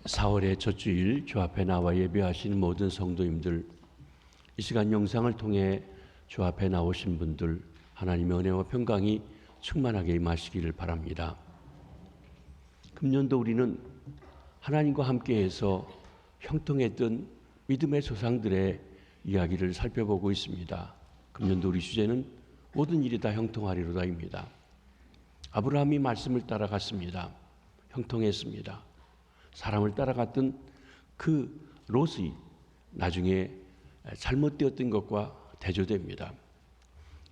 4월의 첫 주일 주 앞에 나와 예배하시는 모든 성도님들, 이 시간 영상을 통해 주 앞에 나오신 분들, 하나님의 은혜와 평강이 충만하게 임하시기를 바랍니다. 금년도 우리는 하나님과 함께해서 형통했던 믿음의 조상들의 이야기를 살펴보고 있습니다. 금년도 우리 주제는 모든 일이 다 형통하리로다입니다. 아브라함이 말씀을 따라갔습니다. 형통했습니다. 사람을 따라갔던 그 롯이 나중에 잘못되었던 것과 대조됩니다.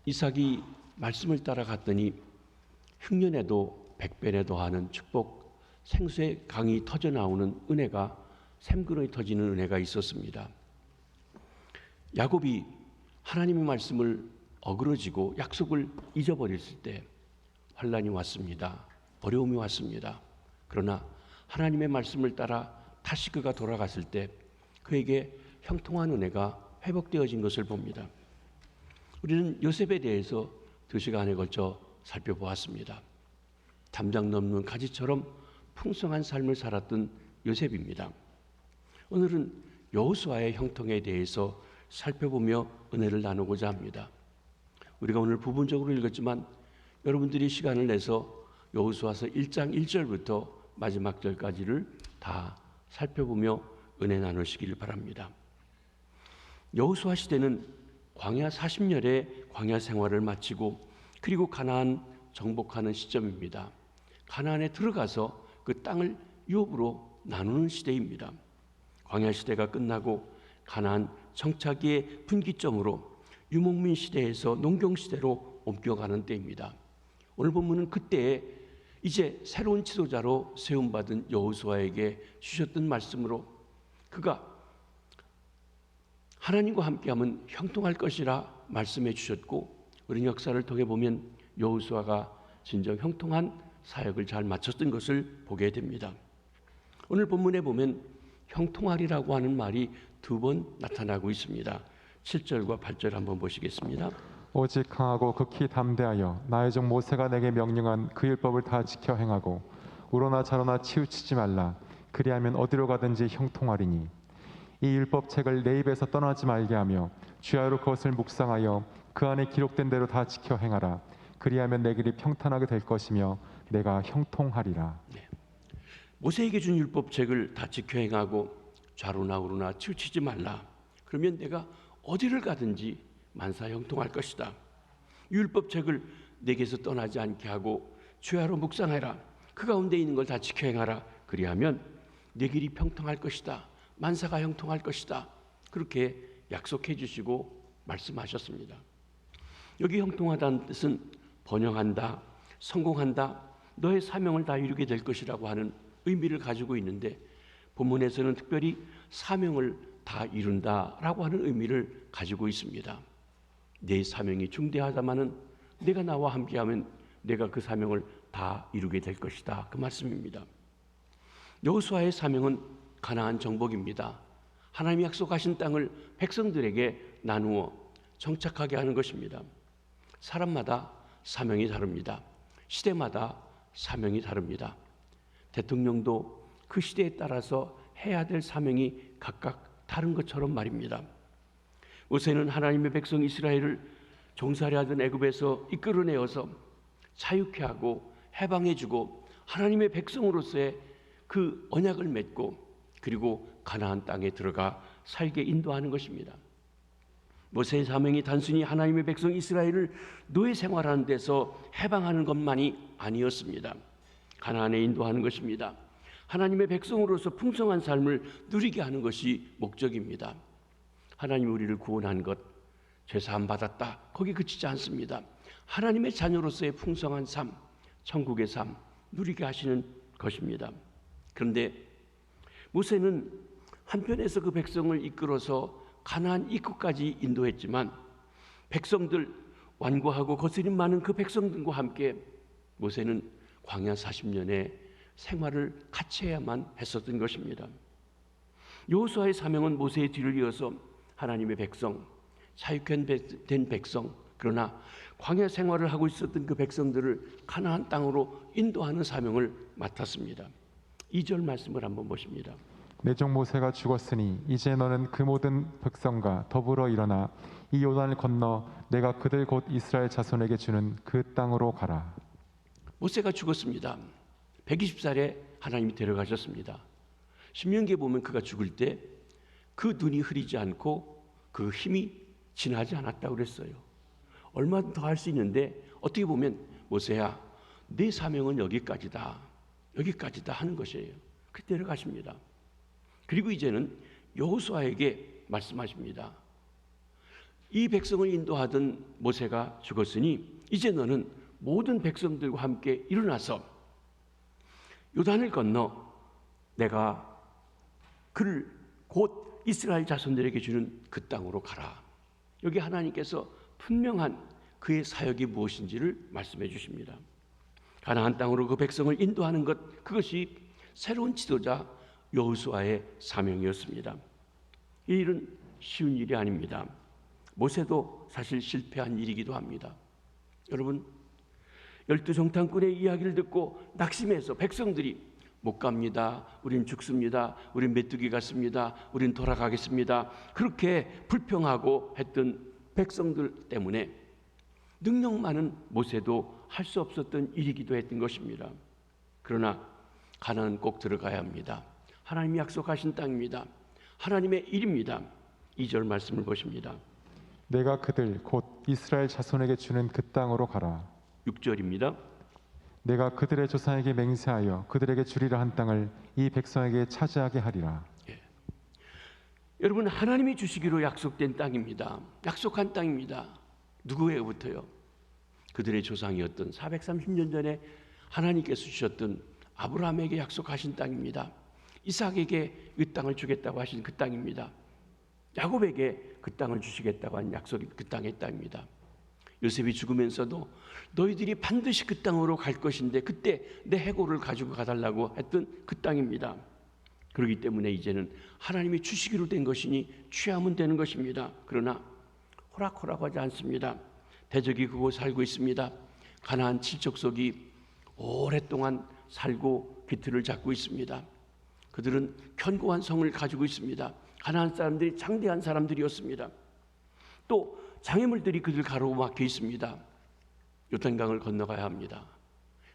이삭이 말씀을 따라갔더니 흉년에도 백배에 더하는 축복, 생수의 강이 터져나오는 은혜가, 샘그릇이 터지는 은혜가 있었습니다. 야곱이 하나님의 말씀을 어그러지고 약속을 잊어버렸을 때 환난이 왔습니다. 어려움이 왔습니다. 그러나 하나님의 말씀을 따라 다시 그가 돌아갔을 때 그에게 형통한 은혜가 회복되어진 것을 봅니다. 우리는 요셉에 대해서 2시간에 걸쳐 살펴보았습니다. 담장 넘는 가지처럼 풍성한 삶을 살았던 요셉입니다. 오늘은 여호수아의 형통에 대해서 살펴보며 은혜를 나누고자 합니다. 우리가 오늘 부분적으로 읽었지만 여러분들이 시간을 내서 여호수아서 1장 1절부터 마지막 절까지를 다 살펴보며 은혜 나누시길 바랍니다. 여호수아 시대는 광야 40년의 광야 생활을 마치고 그리고 가나안 정복하는 시점입니다. 가나안에 들어가서 그 땅을 유업으로 나누는 시대입니다. 광야 시대가 끝나고 가나안 정착의 분기점으로 유목민 시대에서 농경 시대로 옮겨가는 때입니다. 오늘 본문은 그때에 이제 새로운 지도자로 세움받은 여호수아에게 주셨던 말씀으로 그가 하나님과 함께하면 형통할 것이라 말씀해 주셨고, 우리 역사를 통해 보면 여호수아가 진정 형통한 사역을 잘 마쳤던 것을 보게 됩니다. 오늘 본문에 보면 형통하리라고 하는 말이 2번 나타나고 있습니다. 7절과 8절 한번 보시겠습니다. 오직 강하고 극히 담대하여 나의 종 모세가 내게 명령한 그 율법을 다 지켜 행하고 우러나 좌로나 치우치지 말라. 그리하면 어디로 가든지 형통하리니 이 율법책을 내 입에서 떠나지 말게 하며 주야로 그것을 묵상하여 그 안에 기록된 대로 다 지켜 행하라. 그리하면 내 길이 평탄하게 될 것이며 내가 형통하리라. 네. 모세에게 준 율법책을 다 지켜 행하고 좌로나 우로나 치우치지 말라. 그러면 내가 어디를 가든지 만사 형통할 것이다. 율법책을 내게서 떠나지 않게 하고 주야로 묵상해라. 그 가운데 있는 걸 다 지켜 행하라. 그리하면 내 길이 평통할 것이다. 만사가 형통할 것이다. 그렇게 약속해 주시고 말씀하셨습니다. 여기 형통하다는 뜻은 번영한다, 성공한다, 너의 사명을 다 이루게 될 것이라고 하는 의미를 가지고 있는데, 본문에서는 특별히 사명을 다 이룬다라고 하는 의미를 가지고 있습니다. 내 사명이 중대하다마는 내가 나와 함께하면 내가 그 사명을 다 이루게 될 것이다, 그 말씀입니다. 여호수아의 사명은 가나안 정복입니다. 하나님이 약속하신 땅을 백성들에게 나누어 정착하게 하는 것입니다. 사람마다 사명이 다릅니다. 시대마다 사명이 다릅니다. 대통령도 그 시대에 따라서 해야 될 사명이 각각 다른 것처럼 말입니다. 모세는 하나님의 백성 이스라엘을 종살이 하던 애굽에서 이끌어내어서 자유케 하고 해방해주고 하나님의 백성으로서의 그 언약을 맺고 그리고 가나안 땅에 들어가 살게 인도하는 것입니다. 모세의 사명이 단순히 하나님의 백성 이스라엘을 노예 생활하는 데서 해방하는 것만이 아니었습니다. 가나안에 인도하는 것입니다. 하나님의 백성으로서 풍성한 삶을 누리게 하는 것이 목적입니다. 하나님이 우리를 구원한 것, 죄사함 받았다, 거기 그치지 않습니다. 하나님의 자녀로서의 풍성한 삶, 천국의 삶 누리게 하시는 것입니다. 그런데 모세는 한편에서 그 백성을 이끌어서 가나안 입구까지 인도했지만 백성들, 완고하고 거스림 많은 그 백성들과 함께 모세는 광야 40년의 생활을 같이 해야만 했었던 것입니다. 여호수아의 사명은 모세의 뒤를 이어서 하나님의 백성, 자유된 백성, 그러나 광야 생활을 하고 있었던 그 백성들을 가나안 땅으로 인도하는 사명을 맡았습니다. 2절 말씀을 한번 보십니다. 내 종 모세가 죽었으니 이제 너는 그 모든 백성과 더불어 일어나 이 요단을 건너 내가 그들 곧 이스라엘 자손에게 주는 그 땅으로 가라. 모세가 죽었습니다. 120살에 하나님이 데려가셨습니다. 신명기에 보면 그가 죽을 때 그 눈이 흐리지 않고 그 힘이 지나지 않았다고 그랬어요. 얼마 더 할 수 있는데 어떻게 보면 모세야 내 사명은 여기까지다 하는 것이에요. 그 데려가십니다. 그리고 이제는 여호수아에게 말씀하십니다. 이 백성을 인도하던 모세가 죽었으니 이제 너는 모든 백성들과 함께 일어나서 요단을 건너 내가 그를 곧 이스라엘 자손들에게 주는 그 땅으로 가라. 여기 하나님께서 분명한 그의 사역이 무엇인지를 말씀해 주십니다. 가나안 땅으로 그 백성을 인도하는 것, 그것이 새로운 지도자 여호수아의 사명이었습니다. 이 일은 쉬운 일이 아닙니다. 모세도 사실 실패한 일이기도 합니다. 여러분, 12정탐꾼의 이야기를 듣고 낙심해서 백성들이 못 갑니다. 우린 죽습니다. 우린 메뚜기 같습니다. 우린 돌아가겠습니다. 그렇게 불평하고 했던 백성들 때문에 능력 많은 모세도 할 수 없었던 일이기도 했던 것입니다. 그러나 가나안은 꼭 들어가야 합니다. 하나님이 약속하신 땅입니다. 하나님의 일입니다. 2절 말씀을 보십니다. 내가 그들 곧 이스라엘 자손에게 주는 그 땅으로 가라. 6절입니다. 내가 그들의 조상에게 맹세하여 그들에게 주리라 한 땅을 이 백성에게 차지하게 하리라. 여러분, 하나님이 주시기로 약속된 땅입니다. 약속한 땅입니다. 누구에게부터요? 그들의 조상이었던 430년 전에 하나님께서 주셨던 아브라함에게 약속하신 땅입니다. 이삭에게 이 땅을 주겠다고 하신 그 땅입니다. 야곱에게 그 땅을 주시겠다고 한 약속이 그 땅의 땅입니다. 요셉이 죽으면서도 너희들이 반드시 그 땅으로 갈 것인데 그때 내 해골을 가지고 가달라고 했던 그 땅입니다. 그렇기 때문에 이제는 하나님이 주시기로 된 것이니 취하면 되는 것입니다. 그러나 호락호락하지 않습니다. 대적이 그곳 살고 있습니다. 가나안 칠족속이 오랫동안 살고 비틀을 잡고 있습니다. 그들은 견고한 성을 가지고 있습니다. 가나안 사람들이 장대한 사람들이었습니다. 또 장애물들이 그들 가로막혀 있습니다. 요단강을 건너가야 합니다.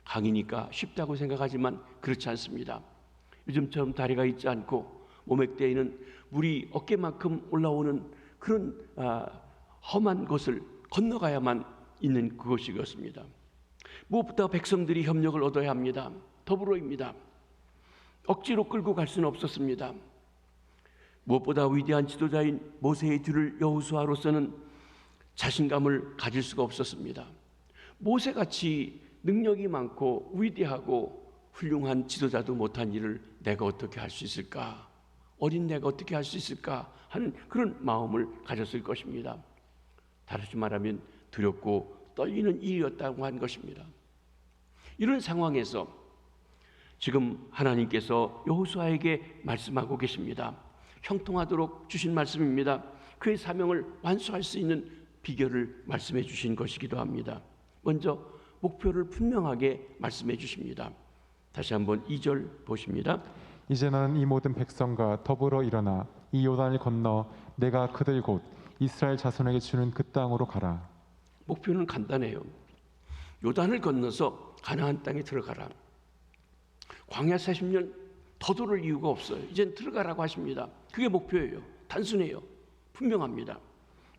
강이니까 쉽다고 생각하지만 그렇지 않습니다. 요즘처럼 다리가 있지 않고 모맥대에는 물이 어깨만큼 올라오는 그런 험한 곳을 건너가야만 있는 그것이었습니다. 무엇보다 백성들이 협력을 얻어야 합니다. 더불어입니다. 억지로 끌고 갈 수는 없었습니다. 무엇보다 위대한 지도자인 모세의 뒤를 여호수아로서는 자신감을 가질 수가 없었습니다. 모세같이 능력이 많고 위대하고 훌륭한 지도자도 못한 일을 내가 어떻게 할 수 있을까? 어린 내가 어떻게 할 수 있을까? 하는 그런 마음을 가졌을 것입니다. 다시 말하면 두렵고 떨리는 일이었다고 한 것입니다. 이런 상황에서 지금 하나님께서 여호수아에게 말씀하고 계십니다. 형통하도록 주신 말씀입니다. 그의 사명을 완수할 수 있는 비결을 말씀해 주신 것이기도 합니다. 먼저 목표를 분명하게 말씀해 주십니다. 다시 한번 2절 보십니다. 이제 너는 이 모든 백성과 더불어 일어나 이 요단을 건너 내가 그들 곧 이스라엘 자손에게 주는 그 땅으로 가라. 목표는 간단해요. 요단을 건너서 가나안 땅에 들어가라. 광야 40년 더 돌을 이유가 없어요. 이젠 들어가라고 하십니다. 그게 목표예요. 단순해요. 분명합니다.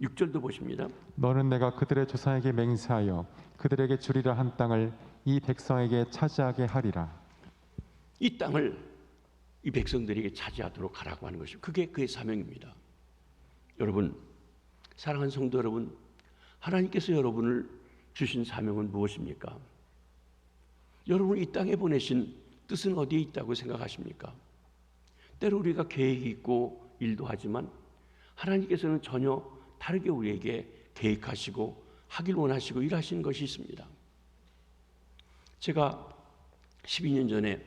6절도 보십니다. 너는 내가 그들의 조상에게 맹세하여 그들에게 주리라 한 땅을 이 백성에게 차지하게 하리라. 이 땅을 이 백성들에게 차지하도록 하라고 하는 것입니다. 그게 그의 사명입니다. 여러분, 사랑하는 성도 여러분, 하나님께서 여러분을 주신 사명은 무엇입니까? 여러분을 이 땅에 보내신 뜻은 어디에 있다고 생각하십니까? 때로 우리가 계획이 있고 일도 하지만 하나님께서는 전혀 다르게 우리에게 계획하시고 하길 원하시고 일하시는 것이 있습니다. 제가 12년 전에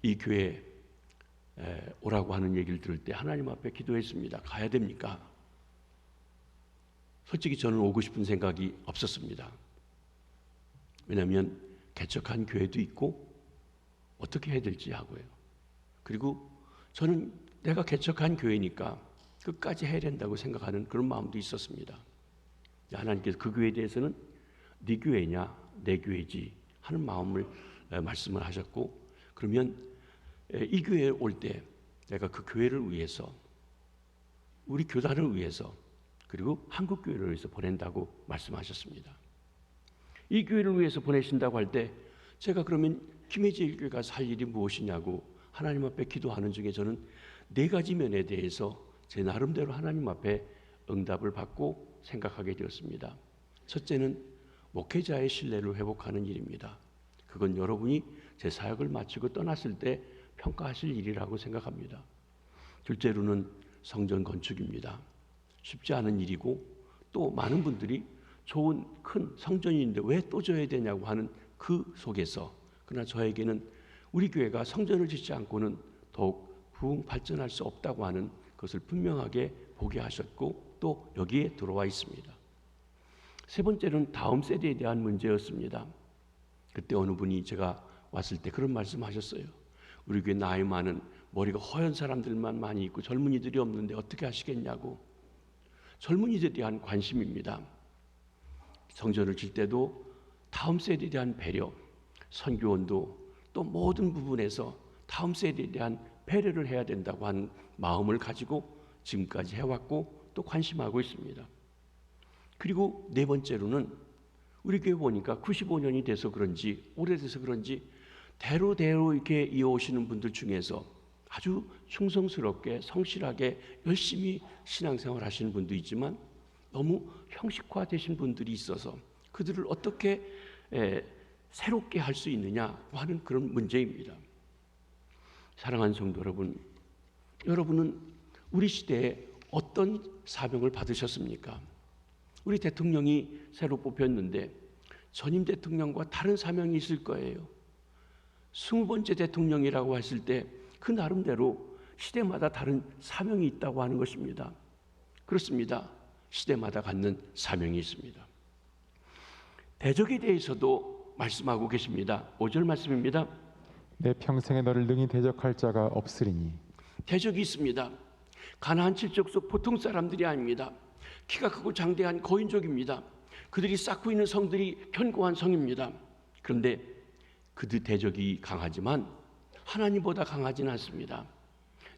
이 교회에 오라고 하는 얘기를 들을 때 하나님 앞에 기도했습니다. 가야 됩니까? 솔직히 저는 오고 싶은 생각이 없었습니다. 왜냐하면 개척한 교회도 있고 어떻게 해야 될지 하고요. 그리고 저는 내가 개척한 교회니까 끝까지 해야 된다고 생각하는 그런 마음도 있었습니다. 하나님께서 그 교회에 대해서는 네 교회냐 내 교회지 하는 마음을 말씀을 하셨고, 그러면 이 교회에 올 때 내가 그 교회를 위해서, 우리 교단을 위해서, 그리고 한국 교회를 위해서 보낸다고 말씀하셨습니다. 이 교회를 위해서 보내신다고 할 때 제가 그러면 김혜지 교회가 살 일이 무엇이냐고 하나님 앞에 기도하는 중에 저는 4가지 면에 대해서 제 나름대로 하나님 앞에 응답을 받고 생각하게 되었습니다. 첫째는 목회자의 신뢰를 회복하는 일입니다. 그건 여러분이 제 사역을 마치고 떠났을 때 평가하실 일이라고 생각합니다. 둘째로는 성전 건축입니다. 쉽지 않은 일이고, 또 많은 분들이 좋은 큰 성전인데 왜 또 져야 되냐고 하는 그 속에서, 그러나 저에게는 우리 교회가 성전을 짓지 않고는 더욱 부흥 발전할 수 없다고 하는 것을 분명하게 보게 하셨고, 또 여기에 들어와 있습니다. 세 번째는 다음 세대에 대한 문제였습니다. 그때 어느 분이 제가 왔을 때 그런 말씀하셨어요. 우리 교회 나이 많은 머리가 허연 사람들만 많이 있고 젊은이들이 없는데 어떻게 하시겠냐고. 젊은이들에 대한 관심입니다. 성전을 질 때도 다음 세대에 대한 배려, 선교원도 또 모든 부분에서 다음 세대에 대한 배려를 해야 된다고 하는 마음을 가지고 지금까지 해왔고 또 관심하고 있습니다. 그리고 4번째로는 우리 교회 보니까 95년이 돼서 그런지, 오래돼서 그런지 대로대로 이렇게 이어오시는 분들 중에서 아주 충성스럽게 성실하게 열심히 신앙생활 하시는 분도 있지만 너무 형식화되신 분들이 있어서 그들을 어떻게 새롭게 할 수 있느냐 하는 그런 문제입니다. 사랑하는 성도 여러분, 여러분은 우리 시대에 어떤 사명을 받으셨습니까? 우리 대통령이 새로 뽑혔는데 전임 대통령과 다른 사명이 있을 거예요. 20번째 대통령이라고 했을 때 그 나름대로 시대마다 다른 사명이 있다고 하는 것입니다. 그렇습니다. 시대마다 갖는 사명이 있습니다. 대적에 대해서도 말씀하고 계십니다. 5절 말씀입니다. 내 평생에 너를 능히 대적할 자가 없으리니. 대적이 있습니다. 가나안 칠족 속 보통 사람들이 아닙니다. 키가 크고 장대한 거인족입니다. 그들이 쌓고 있는 성들이 견고한 성입니다. 그런데 그들 대적이 강하지만 하나님보다 강하지는 않습니다.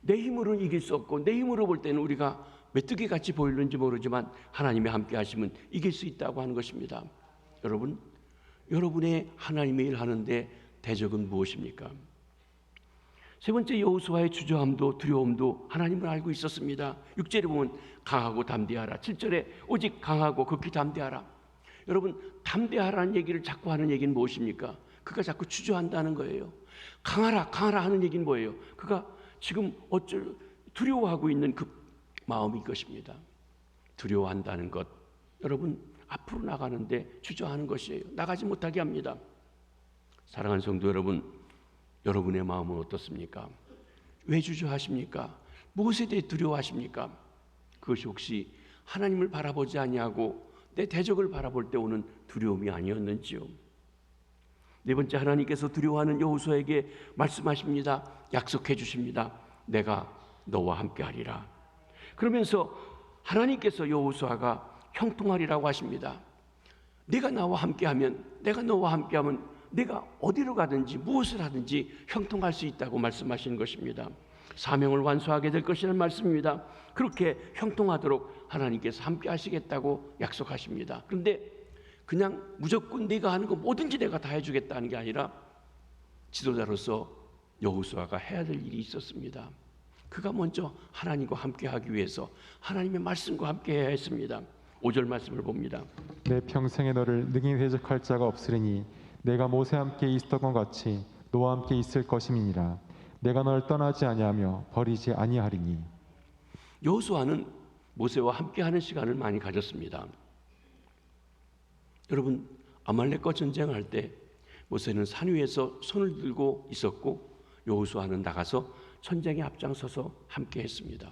내 힘으로는 이길 수 없고, 내 힘으로 볼 때는 우리가 메뚜기 같이 보이는지 모르지만 하나님이 함께 하시면 이길 수 있다고 하는 것입니다. 여러분, 여러분의 하나님의 일 하는데 대적은 무엇입니까? 세 번째, 여호수아의 주저함도 두려움도 하나님을 알고 있었습니다. 6절에 보면 강하고 담대하라. 7절에 오직 강하고 극히 담대하라. 여러분, 담대하라는 얘기를 자꾸 하는 얘기는 무엇입니까? 그가 자꾸 주저한다는 거예요. 강하라 강하라 하는 얘기는 뭐예요? 그가 지금 어쩔 두려워하고 있는 그 마음이 것입니다. 두려워한다는 것, 여러분 앞으로 나가는데 주저하는 것이에요. 나가지 못하게 합니다. 사랑하는 성도 여러분, 여러분의 마음은 어떻습니까? 왜 주저하십니까? 무엇에 대해 두려워하십니까? 그것이 혹시 하나님을 바라보지 아니하고 내 대적을 바라볼 때 오는 두려움이 아니었는지요? 4번째, 하나님께서 두려워하는 여호수아에게 말씀하십니다. 약속해 주십니다. 내가 너와 함께하리라. 그러면서 하나님께서 여호수아가 형통하리라고 하십니다. 내가 나와 함께하면, 내가 너와 함께하면 내가 어디로 가든지 무엇을 하든지 형통할 수 있다고 말씀하시는 것입니다. 사명을 완수하게 될 것이라는 말씀입니다. 그렇게 형통하도록 하나님께서 함께 하시겠다고 약속하십니다. 그런데 그냥 무조건 네가 하는 거 뭐든지 내가 다 해주겠다는 게 아니라 지도자로서 여호수아가 해야 될 일이 있었습니다. 그가 먼저 하나님과 함께 하기 위해서 하나님의 말씀과 함께 해야 했습니다. 5절 말씀을 봅니다. 내 평생에 너를 능히 대적할 자가 없으리니 내가 모세와 함께 있었던 것 같이 너와 함께 있을 것임이니라. 내가 너를 떠나지 아니하며 버리지 아니하리니. 여호수아는 모세와 함께하는 시간을 많이 가졌습니다. 여러분, 아말렉과 전쟁할 때 모세는 산 위에서 손을 들고 있었고 여호수아는 나가서 전쟁에 앞장서서 함께했습니다.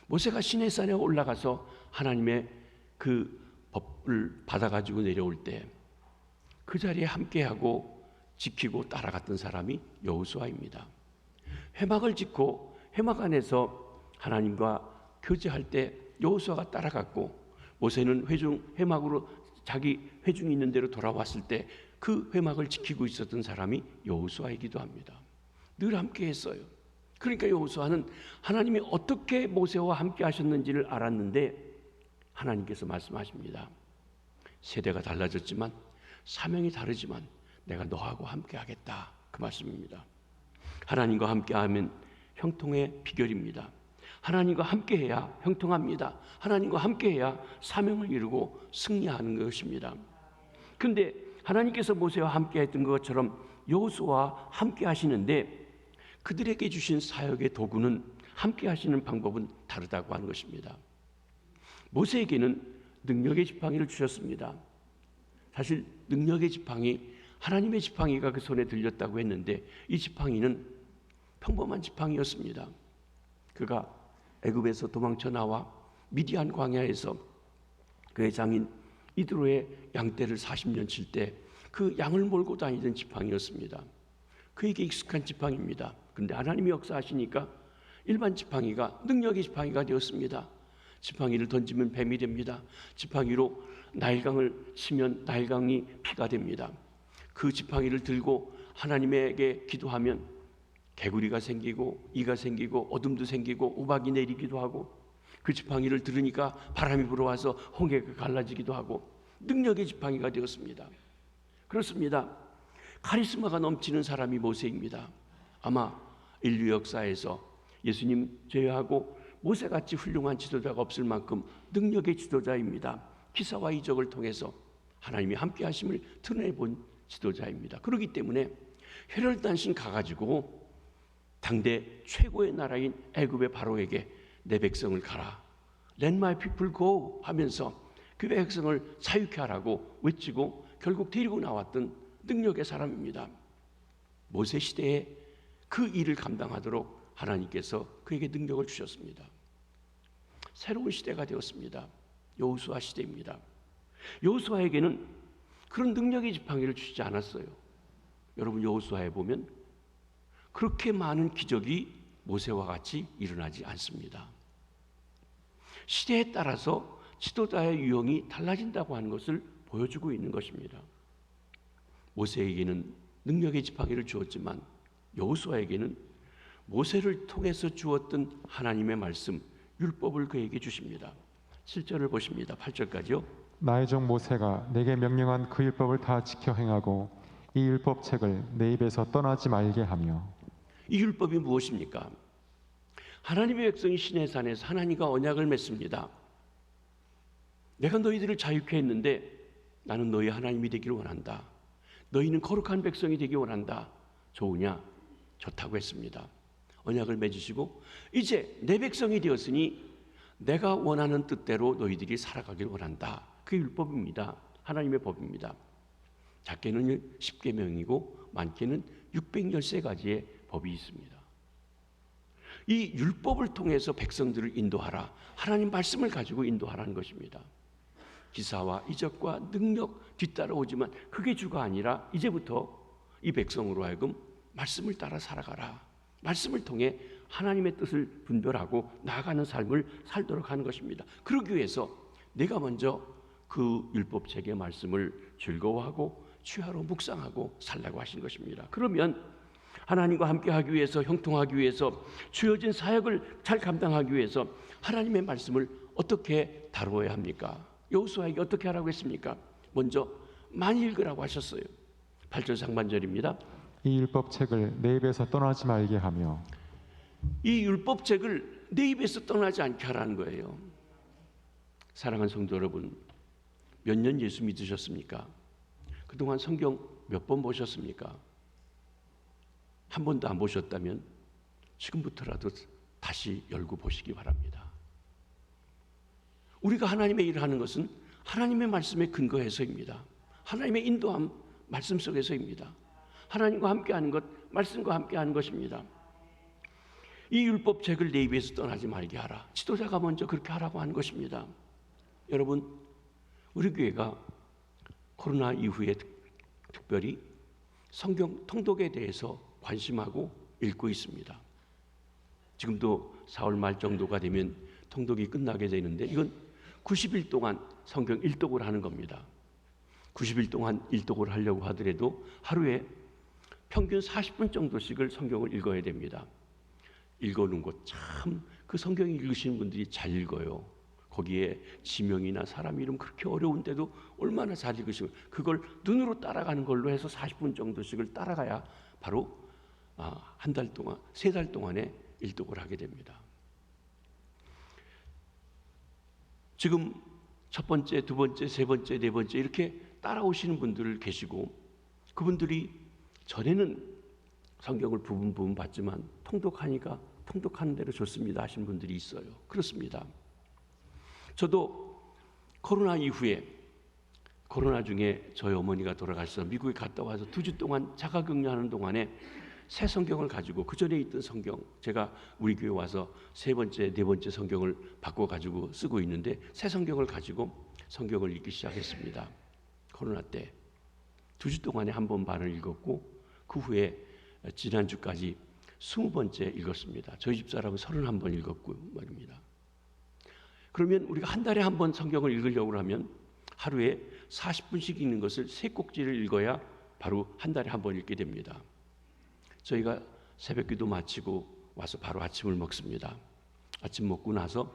모세가 시내산에 올라가서 하나님의 그 법을 받아가지고 내려올 때 그 자리에 함께하고 지키고 따라갔던 사람이 여호수아입니다. 회막을 짓고 회막 안에서 하나님과 교제할 때 여호수아가 따라갔고, 모세는 회막으로 자기 회중이 있는 대로 돌아왔을 때 그 회막을 지키고 있었던 사람이 여호수아이기도 합니다. 늘 함께 했어요. 그러니까 여호수아는 하나님이 어떻게 모세와 함께 하셨는지를 알았는데, 하나님께서 말씀하십니다. 세대가 달라졌지만 사명이 다르지만 내가 너하고 함께 하겠다, 그 말씀입니다. 하나님과 함께하면 형통의 비결입니다. 하나님과 함께해야 형통합니다. 하나님과 함께해야 사명을 이루고 승리하는 것입니다. 그런데 하나님께서 모세와 함께했던 것처럼 여호수아와 함께 하시는데, 그들에게 주신 사역의 도구는, 함께 하시는 방법은 다르다고 하는 것입니다. 모세에게는 능력의 지팡이를 주셨습니다. 사실 능력의 지팡이, 하나님의 지팡이가 그 손에 들렸다고 했는데, 이 지팡이는 평범한 지팡이였습니다. 그가 애굽에서 도망쳐 나와 미디안 광야에서 그의 장인 이드로의 양떼를 40년 칠 때 그 양을 몰고 다니던 지팡이였습니다. 그에게 익숙한 지팡이입니다. 그런데 하나님이 역사하시니까 일반 지팡이가 능력의 지팡이가 되었습니다. 지팡이를 던지면 뱀이 됩니다. 지팡이로 나일강을 치면 나일강이 피가 됩니다. 그 지팡이를 들고 하나님에게 기도하면 개구리가 생기고 이가 생기고 어둠도 생기고 우박이 내리기도 하고, 그 지팡이를 들으니까 바람이 불어와서 홍해가 갈라지기도 하고, 능력의 지팡이가 되었습니다. 그렇습니다. 카리스마가 넘치는 사람이 모세입니다. 아마 인류 역사에서 예수님 제외하고 모세같이 훌륭한 지도자가 없을 만큼 능력의 지도자입니다. 기사와 이적을 통해서 하나님이 함께 하심을 드러내본 지도자입니다. 그렇기 때문에 혈혈단신 가가지고 당대 최고의 나라인 애굽의 바로에게 내 백성을 가라, Let my people go 하면서 그 백성을 사육케 하라고 외치고 결국 데리고 나왔던 능력의 사람입니다. 모세 시대에 그 일을 감당하도록 하나님께서 그에게 능력을 주셨습니다. 새로운 시대가 되었습니다. 여호수아 시대입니다. 여호수아에게는 그런 능력의 지팡이를 주시지 않았어요. 여러분, 여호수아에 보면 그렇게 많은 기적이 모세와 같이 일어나지 않습니다. 시대에 따라서 지도자의 유형이 달라진다고 하는 것을 보여주고 있는 것입니다. 모세에게는 능력의 지팡이를 주었지만 여호수아에게는 모세를 통해서 주었던 하나님의 말씀, 율법을 그에게 주십니다. 7절을 보십니다. 8절까지요. 나의 종 모세가 내게 명령한 그 율법을 다 지켜 행하고 이 율법책을 내 입에서 떠나지 말게 하며. 이 율법이 무엇입니까? 하나님의 백성이 시내산에서 하나님과 언약을 맺습니다. 내가 너희들을 자유케 했는데 나는 너희 하나님이 되기를 원한다. 너희는 거룩한 백성이 되기 원한다. 좋으냐? 좋다고 했습니다. 언약을 맺으시고 이제 내 백성이 되었으니 내가 원하는 뜻대로 너희들이 살아가길 원한다. 그 율법입니다. 하나님의 법입니다. 작게는 10계명이고 많게는 613가지의 법이 있습니다. 이 율법을 통해서 백성들을 인도하라. 하나님 말씀을 가지고 인도하라는 것입니다. 기사와 이적과 능력 뒤따라오지만 그게 주가 아니라 이제부터 이 백성으로 하여금 말씀을 따라 살아가라. 말씀을 통해 하나님의 뜻을 분별하고 나아가는 삶을 살도록 하는 것입니다. 그러기 위해서 내가 먼저 그 율법책의 말씀을 즐거워하고 취하로 묵상하고 살라고 하신 것입니다. 그러면 하나님과 함께하기 위해서, 형통하기 위해서, 주어진 사역을 잘 감당하기 위해서 하나님의 말씀을 어떻게 다루어야 합니까? 여호수아에게 어떻게 하라고 했습니까? 먼저 많이 읽으라고 하셨어요. 8절 상반절입니다. 이 율법책을 내 입에서 떠나지 말게 하며. 이 율법책을 내 입에서 떠나지 않게 하라는 거예요. 사랑하는 성도 여러분, 몇 년 예수 믿으셨습니까? 그동안 성경 몇 번 보셨습니까? 한 번도 안 보셨다면 지금부터라도 다시 열고 보시기 바랍니다. 우리가 하나님의 일을 하는 것은 하나님의 말씀에 근거해서입니다. 하나님의 인도함 말씀 속에서입니다. 하나님과 함께하는 것, 말씀과 함께하는 것입니다. 이 율법책을 내 입에서 떠나지 말게 하라. 지도자가 먼저 그렇게 하라고 하는 것입니다. 여러분, 우리 교회가 코로나 이후에 특별히 성경 통독에 대해서 관심하고 읽고 있습니다. 지금도 4월 말 정도가 되면 통독이 끝나게 되는데 이건 90일 동안 성경 일독을 하는 겁니다. 90일 동안 일독을 하려고 하더라도 하루에 평균 40분 정도씩을 성경을 읽어야 됩니다. 읽어놓은 것 참 그 성경 읽으시는 분들이 잘 읽어요. 거기에 지명이나 사람 이름 그렇게 어려운데도 얼마나 잘 읽으시고 그걸 눈으로 따라가는 걸로 해서 40분 정도씩을 따라가야 바로 한 달 동안, 3달 동안에 일독을 하게 됩니다. 지금 첫 번째, 두 번째, 세 번째, 네 번째 이렇게 따라오시는 분들 계시고 그분들이 전에는 성경을 부분 봤지만 통독하니까 통독하는 대로 좋습니다 하신 분들이 있어요. 그렇습니다. 저도 코로나 이후에 코로나 중에 저희 어머니가 돌아가셔서 미국에 갔다 와서 2주 동안 자가격리하는 동안에 새 성경을 가지고 그 전에 있던 성경 제가 우리 교회 와서 3번째, 4번째 성경을 바꿔가지고 쓰고 있는데 새 성경을 가지고 성경을 읽기 시작했습니다. 코로나 때 2주 동안에 1번 반을 읽었고 그 후에 지난주까지 20번째 읽었습니다. 저희 집사람은 31번 읽었고 말입니다. 그러면 우리가 한 달에 1번 성경을 읽으려고 하면 하루에 40분씩 읽는 것을 3꼭지를 읽어야 바로 한 달에 1번 읽게 됩니다. 저희가 새벽기도 마치고 와서 바로 아침을 먹습니다. 아침 먹고 나서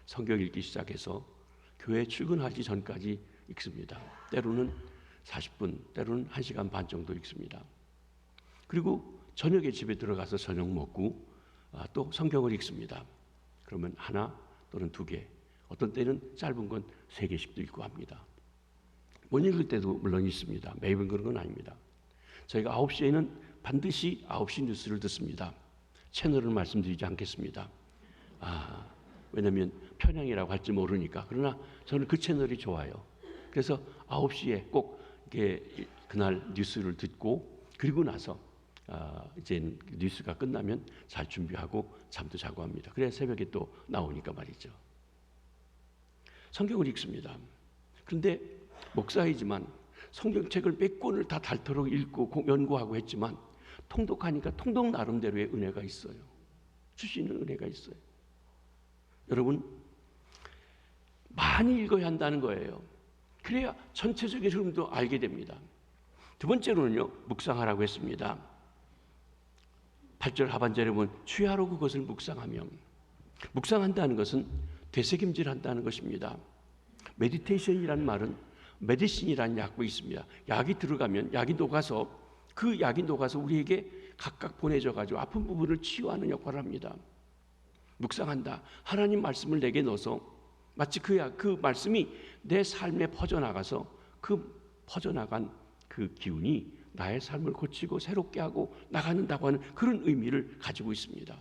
성경 읽기 시작해서 교회 출근하기 전까지 읽습니다. 때로는 40분, 때로는 1시간 반 정도 읽습니다. 그리고 저녁에 집에 들어가서 저녁 먹고 또 성경을 읽습니다. 그러면 하나 또는 2개, 어떤 때는 짧은 건 3개씩도 읽고 합니다. 못 읽을 때도 물론 있습니다. 매번 그런 건 아닙니다. 저희가 9시에는 반드시 9시 뉴스를 듣습니다. 채널을 말씀드리지 않겠습니다. 왜냐하면 편향이라고 할지 모르니까. 그러나 저는 그 채널이 좋아요. 그래서 9시에 꼭 이렇게 그날 뉴스를 듣고 그리고 나서 이제 뉴스가 끝나면 잘 준비하고 잠도 자고 합니다. 그래야 새벽에 또 나오니까 말이죠. 성경을 읽습니다. 그런데 목사이지만 성경책을 몇 권을 다 닳도록 읽고 연구하고 했지만 통독하니까 통독 나름대로의 은혜가 있어요. 주시는 은혜가 있어요. 여러분 많이 읽어야 한다는 거예요. 그래야 전체적인 흐름도 알게 됩니다. 두 번째로는요, 묵상하라고 했습니다. 8절 하반절에 보면 취하로 그것을 묵상하며, 묵상한다는 것은 되새김질한다는 것입니다. 메디테이션이라는 말은 메디신이라는 약도 있습니다. 약이 들어가면 약이 녹아서 그 약이 녹아서 우리에게 각각 보내져 가지고 아픈 부분을 치유하는 역할을 합니다. 묵상한다. 하나님 말씀을 내게 넣어서 마치 그 말씀이 내 삶에 퍼져나가서 그 퍼져나간 그 기운이 나의 삶을 고치고 새롭게 하고 나가는다고 하는 그런 의미를 가지고 있습니다.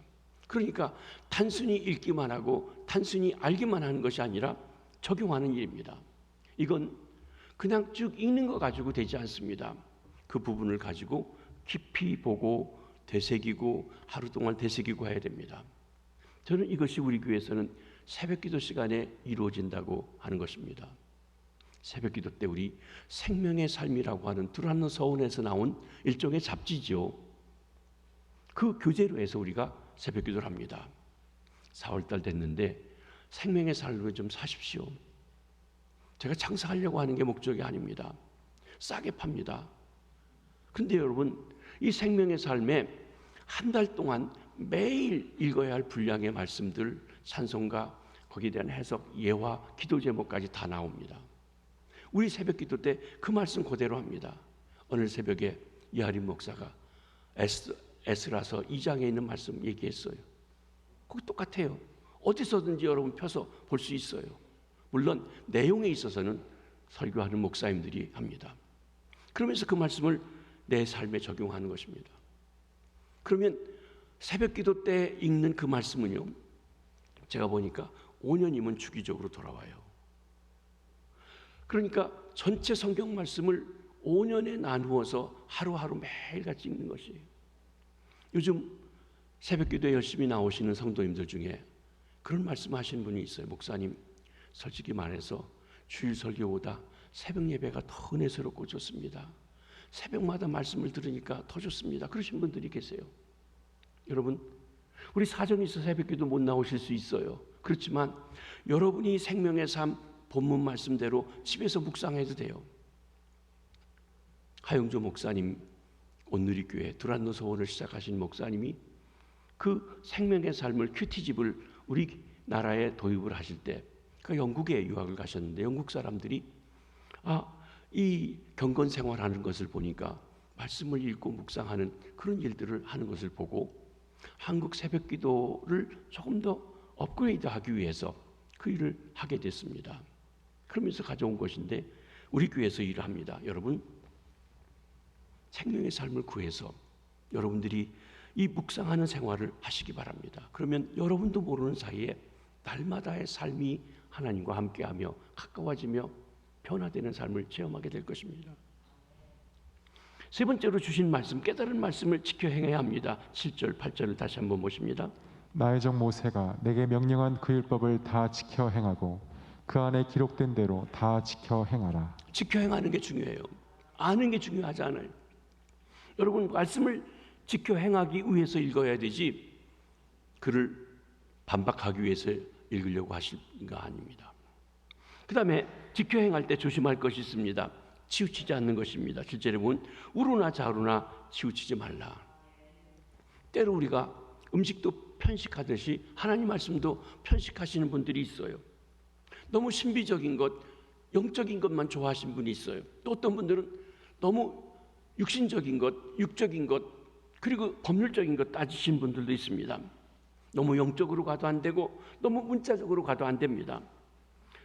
그러니까 단순히 읽기만 하고 단순히 알기만 하는 것이 아니라 적용하는 일입니다. 이건 그냥 쭉 읽는 거 가지고 되지 않습니다. 그 부분을 가지고 깊이 보고 되새기고 하루 동안 되새기고 해야 됩니다. 저는 이것이 우리 교회에서는 새벽기도 시간에 이루어진다고 하는 것입니다. 새벽기도 때 우리 생명의 삶이라고 하는 두란노 서원에서 나온 일종의 잡지죠. 그 교재로 해서 우리가 새벽기도를 합니다. 4월달 됐는데 생명의 삶을 좀 사십시오. 제가 장사하려고 하는 게 목적이 아닙니다. 싸게 팝니다. 근데 여러분 이 생명의 삶에 한 달 동안 매일 읽어야 할 분량의 말씀들, 찬송가, 거기에 대한 해석, 예화, 기도 제목까지 다 나옵니다. 우리 새벽 기도 때 그 말씀 그대로 합니다. 오늘 새벽에 이하림 목사가 에스라서 2장에 있는 말씀 얘기했어요. 그거 똑같아요. 어디서든지 여러분 펴서 볼 수 있어요. 물론 내용에 있어서는 설교하는 목사님들이 합니다. 그러면서 그 말씀을 내 삶에 적용하는 것입니다. 그러면 새벽 기도 때 읽는 그 말씀은요, 제가 보니까 5년이면 주기적으로 돌아와요. 그러니까 전체 성경 말씀을 5년에 나누어서 하루하루 매일같이 읽는 것이에요. 요즘 새벽 기도에 열심히 나오시는 성도님들 중에 그런 말씀 하시는 분이 있어요. 목사님, 솔직히 말해서 주일 설교보다 새벽 예배가 더 은혜스럽고 좋습니다. 새벽마다 말씀을 들으니까 더 좋습니다. 그러신 분들이 계세요. 여러분, 우리 사정이 있어서 새벽기도 못 나오실 수 있어요. 그렇지만 여러분이 생명의 삶 본문 말씀대로 집에서 묵상해도 돼요. 하영조 목사님, 온누리교회 두란노 서원을 시작하신 목사님이 그 생명의 삶을 큐티집을 우리나라에 도입을 하실 때 그 영국에 유학을 가셨는데 영국 사람들이 이 경건 생활하는 것을 보니까 말씀을 읽고 묵상하는 그런 일들을 하는 것을 보고 한국 새벽기도를 조금 더 업그레이드하기 위해서 그 일을 하게 됐습니다. 그러면서 가져온 것인데 우리 교회에서 일을 합니다. 여러분, 생명의 삶을 구해서 여러분들이 이 묵상하는 생활을 하시기 바랍니다. 그러면 여러분도 모르는 사이에 날마다의 삶이 하나님과 함께하며 가까워지며 변화되는 삶을 체험하게 될 것입니다. 세 번째로 주신 말씀, 깨달은 말씀을 지켜 행해야 합니다. 7절, 8절을 다시 한번 보십니다. 나의 종 모세가 내게 명령한 그 율법을 다 지켜 행하고 그 안에 기록된 대로 다 지켜 행하라. 지켜 행하는 게 중요해요. 아는 게 중요하지 않아요. 여러분, 말씀을 지켜 행하기 위해서 읽어야 되지 그를 반박하기 위해서 읽으려고 하실 거 아닙니다. 그 다음에 지켜 행할 때 조심할 것이 있습니다. 치우치지 않는 것입니다. 7절에 보면 우루나 자루나 치우치지 말라. 때로 우리가 음식도 편식하듯이 하나님 말씀도 편식하시는 분들이 있어요. 너무 신비적인 것, 영적인 것만 좋아하시는 분이 있어요. 또 어떤 분들은 너무 육신적인 것, 육적인 것, 그리고 법률적인 것 따지시는 분들도 있습니다. 너무 영적으로 가도 안 되고 너무 문자적으로 가도 안 됩니다.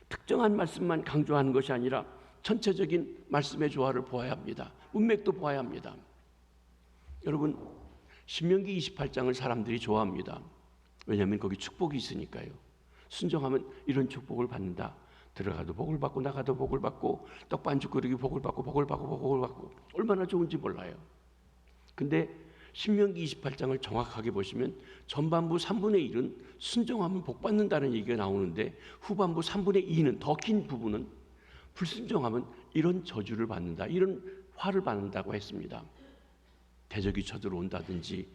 특정한 말씀만 강조하는 것이 아니라 전체적인 말씀의 조화를 보아야 합니다. 문맥도 보아야 합니다. 여러분, 신명기 28장을 사람들이 좋아합니다. 왜냐하면 거기 축복이 있으니까요. 순종하면 이런 축복을 받는다. 들어가도 복을 받고 나가도 복을 받고 떡반죽 그릇이 복을 받고 복을 받고 복을 받고 얼마나 좋은지 몰라요. 근데 신명기 28장을 정확하게 보시면 전반부 3분의 1은 순종하면 복 받는다는 얘기가 나오는데 후반부 3분의 2는 더 긴 부분은 불순종하면 이런 저주를 받는다, 이런 화를 받는다고 했습니다. 대적이 쳐들어온다든지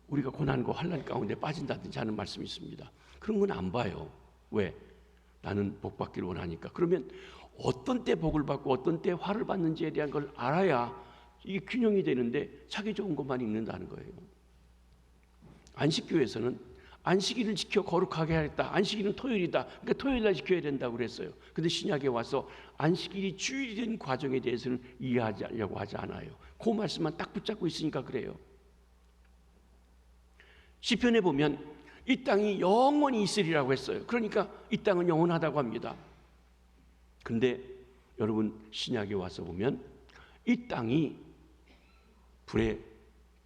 우리가 고난과 환난 가운데 빠진다든지 하는 말씀이 있습니다. 그런 건 안 봐요. 왜? 나는 복 받기를 원하니까. 그러면 어떤 때 복을 받고 어떤 때 화를 받는지에 대한 걸 알아야 이게 균형이 되는데 자기 좋은 것만 읽는다는 거예요. 안식교에서는 안식일을 지켜 거룩하게 하겠다. 안식일은 토요일이다. 그러니까 토요일날 지켜야 된다고 그랬어요. 근데 신약에 와서 안식일이 주일이 된 과정에 대해서는 이해하려고 하지 않아요. 그 말씀만 딱 붙잡고 있으니까 그래요. 시편에 보면 이 땅이 영원히 있으리라고 했어요. 그러니까 이 땅은 영원하다고 합니다. 근데 여러분, 신약에 와서 보면 이 땅이 불에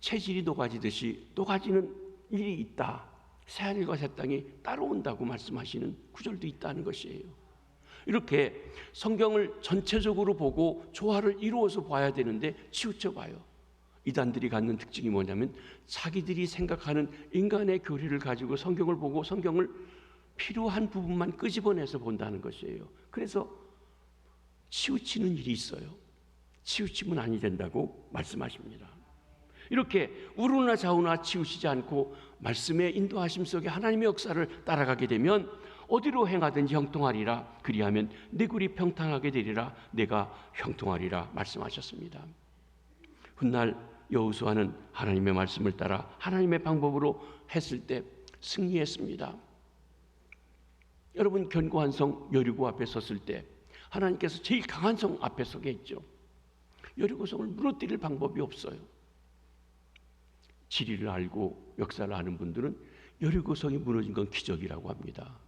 체질이 녹아지듯이 녹아지는 일이 있다. 새하늘과 새 땅이 따라온다고 말씀하시는 구절도 있다는 것이에요. 이렇게 성경을 전체적으로 보고 조화를 이루어서 봐야 되는데 치우쳐 봐요. 이단들이 갖는 특징이 뭐냐면 자기들이 생각하는 인간의 교리를 가지고 성경을 보고 성경을 필요한 부분만 끄집어내서 본다는 것이에요. 그래서 치우치는 일이 있어요. 치우치면 아니 된다고 말씀하십니다. 이렇게 우르나 좌우나 치우치지 않고 말씀의 인도하심 속에 하나님의 역사를 따라가게 되면 어디로 행하든지 형통하리라. 그리하면 내 굴이 평탄하게 되리라. 내가 형통하리라 말씀하셨습니다. 훗날 여호수아는 하나님의 말씀을 따라 하나님의 방법으로 했을 때 승리했습니다. 여러분, 견고한 성 여리고 앞에 섰을 때 하나님께서 제일 강한 성 앞에 서게 했죠. 여리고성을 무너뜨릴 방법이 없어요. 지리를 알고 역사를 아는 분들은 여리고성이 무너진 건 기적이라고 합니다.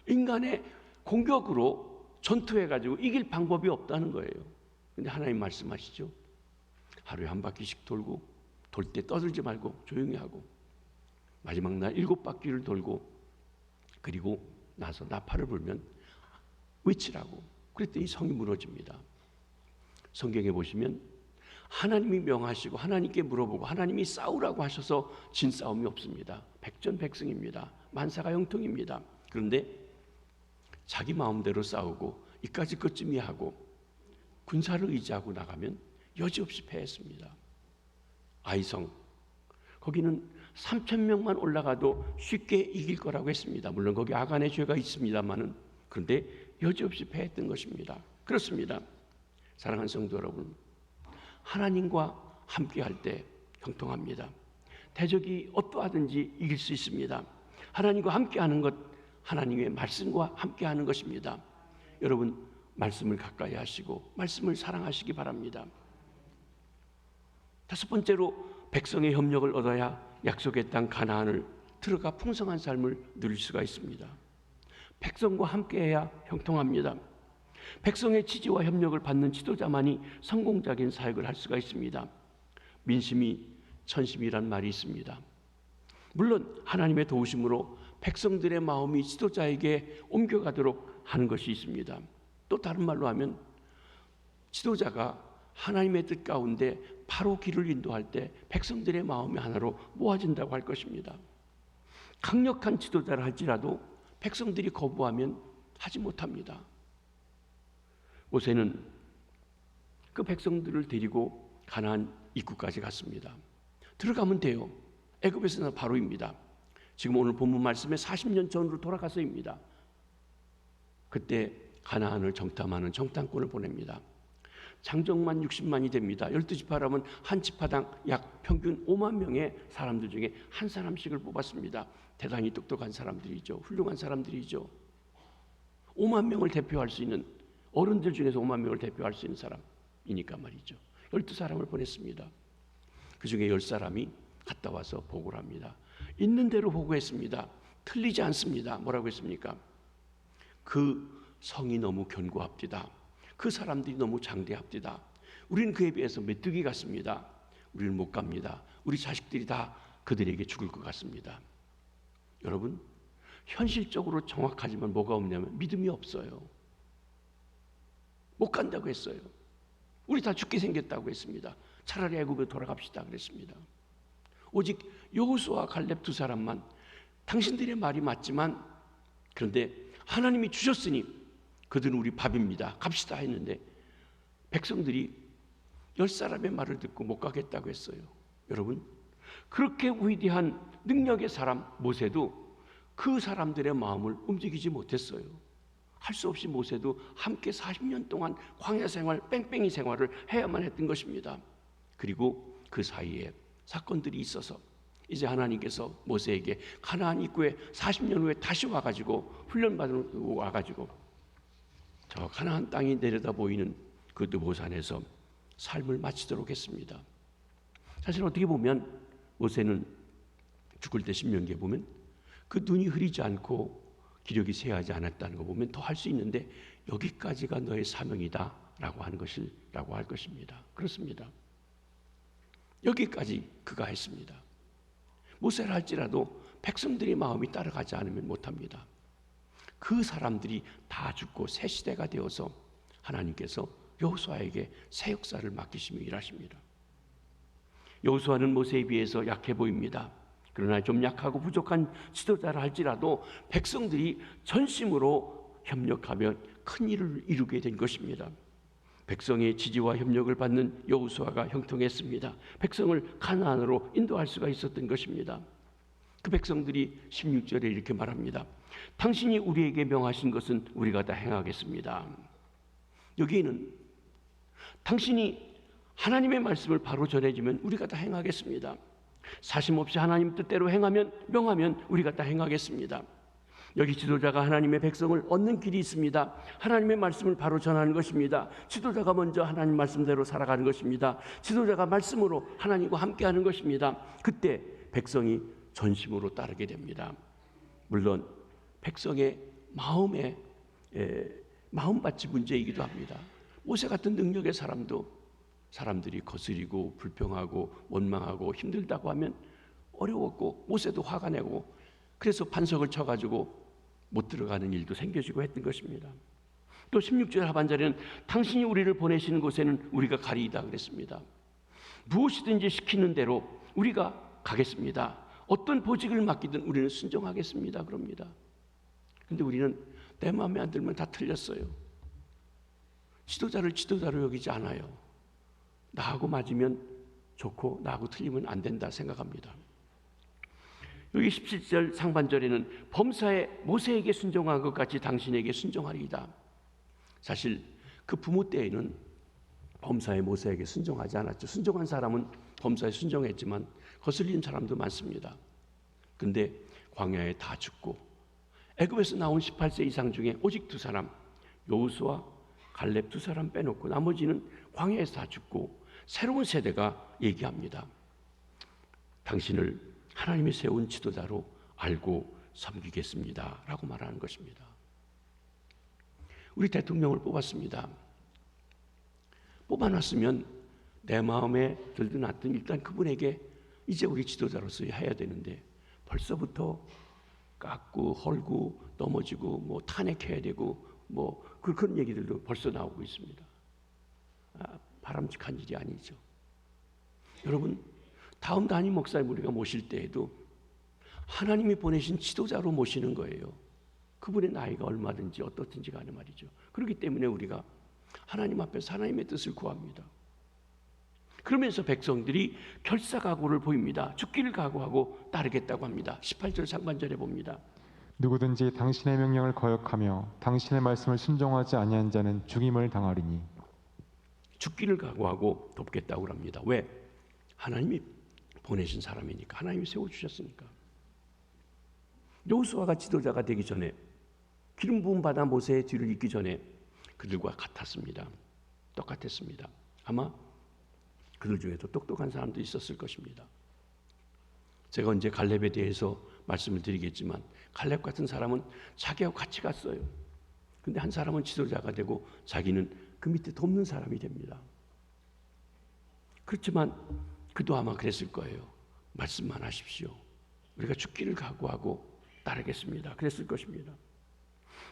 인간의 공격으로 전투해가지고 이길 방법이 없다는 거예요. 근데 하나님 말씀하시죠. 하루에 한 바퀴씩 돌고 돌 때 떠들지 말고 조용히 하고 마지막 날 7바퀴를 돌고 그리고 나서 나팔을 불면 외치라고. 그랬더니 성이 무너집니다. 성경에 보시면 하나님이 명하시고 하나님께 물어보고 하나님이 싸우라고 하셔서 진 싸움이 없습니다. 백전백승입니다. 만사가 형통입니다. 그런데 자기 마음대로 싸우고 이까짓 것쯤이 하고 군사를 의지하고 나가면 여지없이 패했습니다. 아이성 거기는 3,000명만 올라가도 쉽게 이길 거라고 했습니다. 물론 거기 아간의 죄가 있습니다만은, 그런데 여지없이 패했던 것입니다. 그렇습니다. 사랑하는 성도 여러분, 하나님과 함께할 때 형통합니다. 대적이 어떠하든지 이길 수 있습니다. 하나님과 함께하는 것, 하나님의 말씀과 함께하는 것입니다. 여러분, 말씀을 가까이 하시고 말씀을 사랑하시기 바랍니다. 다섯 번째로, 백성의 협력을 얻어야 약속의 땅 가나안을 들어가 풍성한 삶을 누릴 수가 있습니다. 백성과 함께해야 형통합니다. 백성의 지지와 협력을 받는 지도자만이 성공적인 사역을 할 수가 있습니다. 민심이 천심이란 말이 있습니다. 물론 하나님의 도우심으로 백성들의 마음이 지도자에게 옮겨가도록 하는 것이 있습니다. 또 다른 말로 하면 지도자가 하나님의 뜻 가운데 바로 길을 인도할 때 백성들의 마음이 하나로 모아진다고 할 것입니다. 강력한 지도자를 할지라도 백성들이 거부하면 하지 못합니다. 모세는 그 백성들을 데리고 가나안 입구까지 갔습니다. 들어가면 돼요. 애굽에서는 바로입니다. 지금 오늘 본문 말씀에 40년 전으로 돌아가서입니다. 그때 가나안을 정탐하는 정탐꾼을 보냅니다. 장정만 60만이 됩니다. 12지파라면 한 지파당 약 평균 5만 명의 사람들 중에 한 사람씩을 뽑았습니다. 대단히 똑똑한 사람들이죠. 훌륭한 사람들이죠. 5만 명을 대표할 수 있는, 어른들 중에서 5만 명을 대표할 수 있는 사람이니까 말이죠. 12사람을 보냈습니다. 그 중에 10사람이 갔다 와서 보고를 합니다. 있는 대로 보고했습니다. 틀리지 않습니다. 뭐라고 했습니까? 그 성이 너무 견고합디다. 그 사람들이 너무 장대합디다. 우리는 그에 비해서 메뚜기 같습니다. 우리는 못 갑니다. 우리 자식들이 다 그들에게 죽을 것 같습니다. 여러분, 현실적으로 정확하지만 뭐가 없냐면 믿음이 없어요. 못 간다고 했어요. 우리 다 죽게 생겼다고 했습니다. 차라리 애굽에 돌아갑시다 그랬습니다. 오직 여호수아 갈렙 두 사람만 당신들의 말이 맞지만, 그런데 하나님이 주셨으니 그들은 우리 밥입니다. 갑시다 했는데 백성들이 10사람의 말을 듣고 못 가겠다고 했어요. 여러분, 그렇게 위대한 능력의 사람 모세도 그 사람들의 마음을 움직이지 못했어요. 할 수 없이 모세도 함께 40년 동안 광야 생활, 뺑뺑이 생활을 해야만 했던 것입니다. 그리고 그 사이에 사건들이 있어서 이제 하나님께서 모세에게 가나안 입구에 40년 후에 다시 와가지고 훈련받으러 와가지고 저 가나안 땅이 내려다 보이는 그 느보산에서 삶을 마치도록 했습니다. 사실 어떻게 보면 모세는 죽을 때 신명기에 보면 그 눈이 흐리지 않고 기력이 쇠하지 않았다는 거 보면 더 할 수 있는데, 여기까지가 너의 사명이다 라고 할 것입니다. 그렇습니다. 여기까지 그가 했습니다. 모세를 할지라도 백성들의 마음이 따라가지 않으면 못합니다. 그 사람들이 다 죽고 새 시대가 되어서 하나님께서 여호수아에게 새 역사를 맡기시며 일하십니다. 여호수아는 모세에 비해서 약해 보입니다. 그러나 좀 약하고 부족한 지도자를 할지라도 백성들이 전심으로 협력하며 큰 일을 이루게 된 것입니다. 백성의 지지와 협력을 받는 여호수아가 형통했습니다. 백성을 가나안으로 인도할 수가 있었던 것입니다. 그 백성들이 16절에 이렇게 말합니다. 당신이 우리에게 명하신 것은 우리가 다 행하겠습니다. 여기에는 당신이 하나님의 말씀을 바로 전해주면 우리가 다 행하겠습니다. 사심없이 하나님 뜻대로 명하면 우리가 다 행하겠습니다. 여기 지도자가 하나님의 백성을 얻는 길이 있습니다. 하나님의 말씀을 바로 전하는 것입니다. 지도자가 먼저 하나님 말씀대로 살아가는 것입니다. 지도자가 말씀으로 하나님과 함께하는 것입니다. 그때 백성이 전심으로 따르게 됩니다. 물론 백성의 마음밭이 문제이기도 합니다. 모세 같은 능력의 사람들이 거스리고 불평하고 원망하고 힘들다고 하면 어려웠고, 모세도 화가 내고 그래서 반석을 쳐가지고 못 들어가는 일도 생겨지고 했던 것입니다. 또 16절 하반절에는 당신이 우리를 보내시는 곳에는 우리가 가리이다 그랬습니다. 무엇이든지 시키는 대로 우리가 가겠습니다. 어떤 보직을 맡기든 우리는 순종하겠습니다 그럽니다. 그런데 우리는 내 마음에 안 들면 다 틀렸어요. 지도자를 지도자로 여기지 않아요. 나하고 맞으면 좋고 나하고 틀리면 안 된다 생각합니다. 여기 17절 상반절에는 범사에 모세에게 순종한 것 같이 당신에게 순종하리이다. 사실 그 부모 때에는 범사에 모세에게 순종하지 않았죠. 순종한 사람은 범사에 순종했지만 거슬리는 사람도 많습니다. 근데 광야에 다 죽고 애굽에서 나온 18세 이상 중에 오직 2사람, 여호수아, 갈렙 2사람 빼놓고 나머지는 광야에서 다 죽고 새로운 세대가 얘기합니다. 당신을 하나님이 세운 지도자로 알고 섬기겠습니다 라고 말하는 것입니다. 우리 대통령을 뽑았습니다. 뽑아놨으면 내 마음에 들든 않든 일단 그분에게 이제 우리 지도자로서 해야 되는데 벌써부터 깎고 헐고 넘어지고 뭐 탄핵해야 되고 뭐 그런 얘기들도 벌써 나오고 있습니다. 바람직한 일이 아니죠. 여러분, 다음 담임 목사님 우리가 모실 때에도 하나님이 보내신 지도자로 모시는 거예요. 그분의 나이가 얼마든지 어떻든지 간에 말이죠. 그렇기 때문에 우리가 하나님 앞에서 하나님의 뜻을 구합니다. 그러면서 백성들이 결사각오를 보입니다. 죽기를 각오하고 따르겠다고 합니다. 18절 상반절에 봅니다. 누구든지 당신의 명령을 거역하며 당신의 말씀을 순종하지 아니한 자는 죽임을 당하리니. 죽기를 각오하고 돕겠다고 합니다. 왜? 하나님이 보내신 사람이니까. 하나님이 세워주셨으니까. 여호수아가 지도자가 되기 전에 기름 부음 받아 모세의 뒤를 잇기 전에 그들과 같았습니다. 똑같았습니다. 아마 그들 중에도 똑똑한 사람도 있었을 것입니다. 제가 언제 갈렙에 대해서 말씀을 드리겠지만 갈렙 같은 사람은 자기하고 같이 갔어요. 근데 한 사람은 지도자가 되고 자기는 그 밑에 돕는 사람이 됩니다. 그렇지만 그도 아마 그랬을 거예요. 말씀만 하십시오. 우리가 죽기를 각오하고 따르겠습니다. 그랬을 것입니다.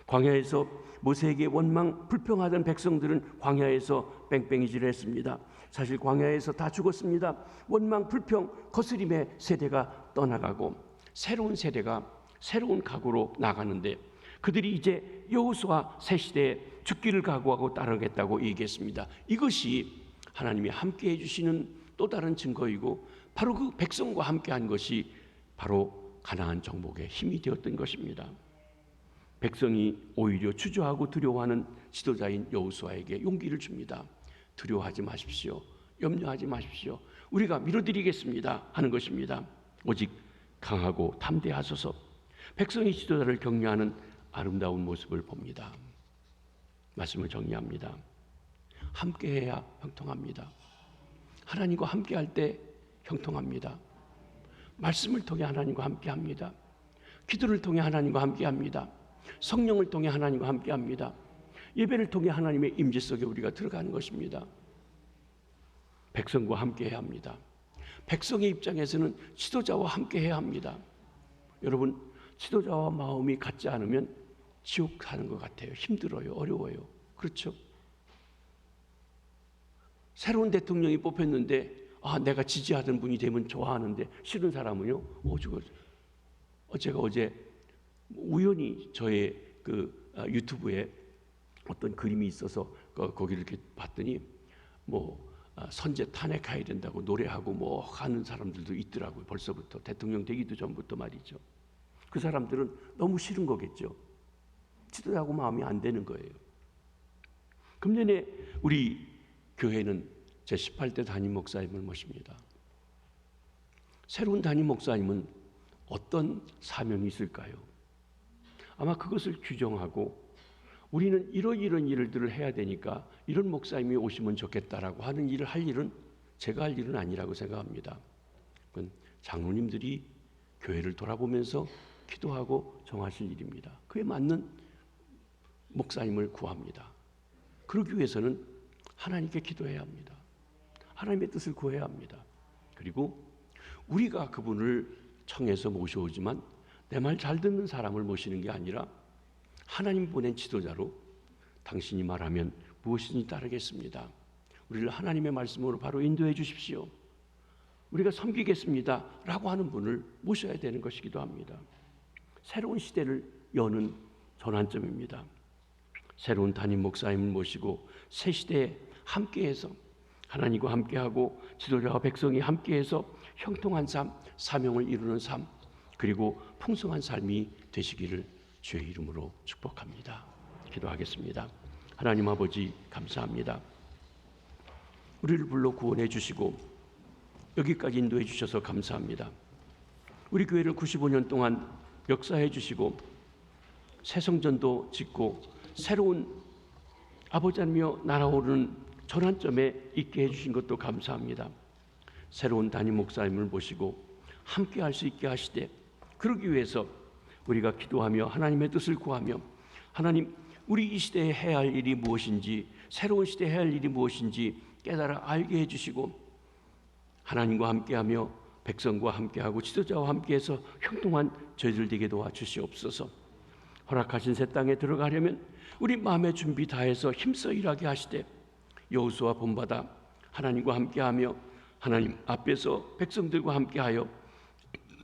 광야에서 모세에게 원망 불평하던 백성들은 광야에서 뺑뺑이질을 했습니다. 사실 광야에서 다 죽었습니다. 원망 불평 거스림의 세대가 떠나가고 새로운 세대가 새로운 각오로 나가는데 그들이 이제 여호수아 새 시대에 죽기를 각오하고 따르겠다고 얘기했습니다. 이것이 하나님이 함께해 주시는 또 다른 증거이고 바로 그 백성과 함께한 것이 바로 가나안 정복의 힘이 되었던 것입니다. 백성이 오히려 주저하고 두려워하는 지도자인 여호수아에게 용기를 줍니다. 두려워하지 마십시오. 염려하지 마십시오. 우리가 밀어드리겠습니다 하는 것입니다. 오직 강하고 담대하소서. 백성이 지도자를 격려하는 아름다운 모습을 봅니다. 말씀을 정리합니다. 함께해야 형통합니다. 하나님과 함께할 때 형통합니다. 말씀을 통해 하나님과 함께합니다. 기도를 통해 하나님과 함께합니다. 성령을 통해 하나님과 함께합니다. 예배를 통해 하나님의 임재 속에 우리가 들어가는 것입니다. 백성과 함께해야 합니다. 백성의 입장에서는 지도자와 함께해야 합니다. 여러분, 지도자와 마음이 같지 않으면 지옥 가는 것 같아요. 힘들어요. 어려워요. 그렇죠? 새로운 대통령이 뽑혔는데 내가 지지하던 분이 되면 좋아하는데 싫은 사람은요. 제가 어제 우연히 저의 그 유튜브에 어떤 그림이 있어서 거기를 이렇게 봤더니 선제 탄핵해야 된다고 노래하고 하는 사람들도 있더라고요. 벌써부터 대통령 되기도 전부터 말이죠. 그 사람들은 너무 싫은 거겠죠. 지도자하고 마음이 안 되는 거예요. 금년에 우리 교회는 제 18대 담임 목사님을 모십니다. 새로운 담임 목사님은 어떤 사명이 있을까요? 아마 그것을 규정하고 우리는 이런 일들을 해야 되니까 이런 목사님이 오시면 좋겠다라고 하는 일을 할 일은 제가 할 일은 아니라고 생각합니다. 그건 장로님들이 교회를 돌아보면서 기도하고 정하실 일입니다. 그에 맞는 목사님을 구합니다. 그러기 위해서는 하나님께 기도해야 합니다. 하나님의 뜻을 구해야 합니다. 그리고 우리가 그분을 청해서 모셔오지만 내 말 잘 듣는 사람을 모시는 게 아니라 하나님 보낸 지도자로 당신이 말하면 무엇이든지 따르겠습니다. 우리를 하나님의 말씀으로 바로 인도해 주십시오. 우리가 섬기겠습니다 라고 하는 분을 모셔야 되는 것이기도 합니다. 새로운 시대를 여는 전환점입니다. 새로운 담임 목사님을 모시고 새 시대에 함께해서 하나님과 함께하고 지도자와 백성이 함께해서 형통한 삶, 사명을 이루는 삶, 그리고 풍성한 삶이 되시기를 주의 이름으로 축복합니다. 기도하겠습니다. 하나님 아버지 감사합니다. 우리를 불러 구원해 주시고 여기까지 인도해 주셔서 감사합니다. 우리 교회를 95년 동안 역사해 주시고 새 성전도 짓고 새로운 아버지 하나님이여 날아오르는 전환점에 있게 해주신 것도 감사합니다. 새로운 담임 목사님을 모시고 함께 할 수 있게 하시되 그러기 위해서 우리가 기도하며 하나님의 뜻을 구하며 하나님 우리 이 시대에 해야 할 일이 무엇인지 새로운 시대에 해야 할 일이 무엇인지 깨달아 알게 해주시고 하나님과 함께하며 백성과 함께하고 지도자와 함께해서 형통한 저희들 되게 도와주시옵소서. 허락하신 새 땅에 들어가려면 우리 마음의 준비 다해서 힘써 일하게 하시되 여호수아 본받아 하나님과 함께하며 하나님 앞에서 백성들과 함께하여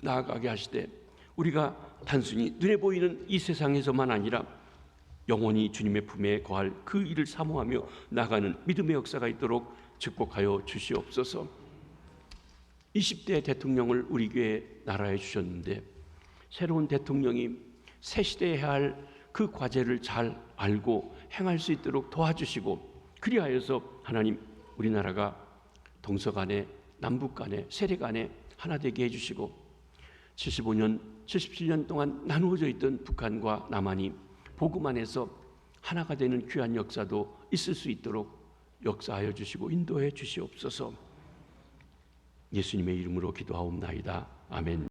나아가게 하시되 우리가 단순히 눈에 보이는 이 세상에서만 아니라 영원히 주님의 품에 거할 그 일을 사모하며 나가는 믿음의 역사가 있도록 축복하여 주시옵소서. 20대 대통령을 우리 교회 나라에 주셨는데 새로운 대통령이 새 시대에 해야 할 그 과제를 잘 알고 행할 수 있도록 도와주시고 그리하여서 하나님 우리나라가 동서 간에 남북 간에 세력 간에 하나 되게 해주시고 75년 77년 동안 나누어져 있던 북한과 남한이 복음 안에서 하나가 되는 귀한 역사도 있을 수 있도록 역사하여 주시고 인도해 주시옵소서. 예수님의 이름으로 기도하옵나이다. 아멘.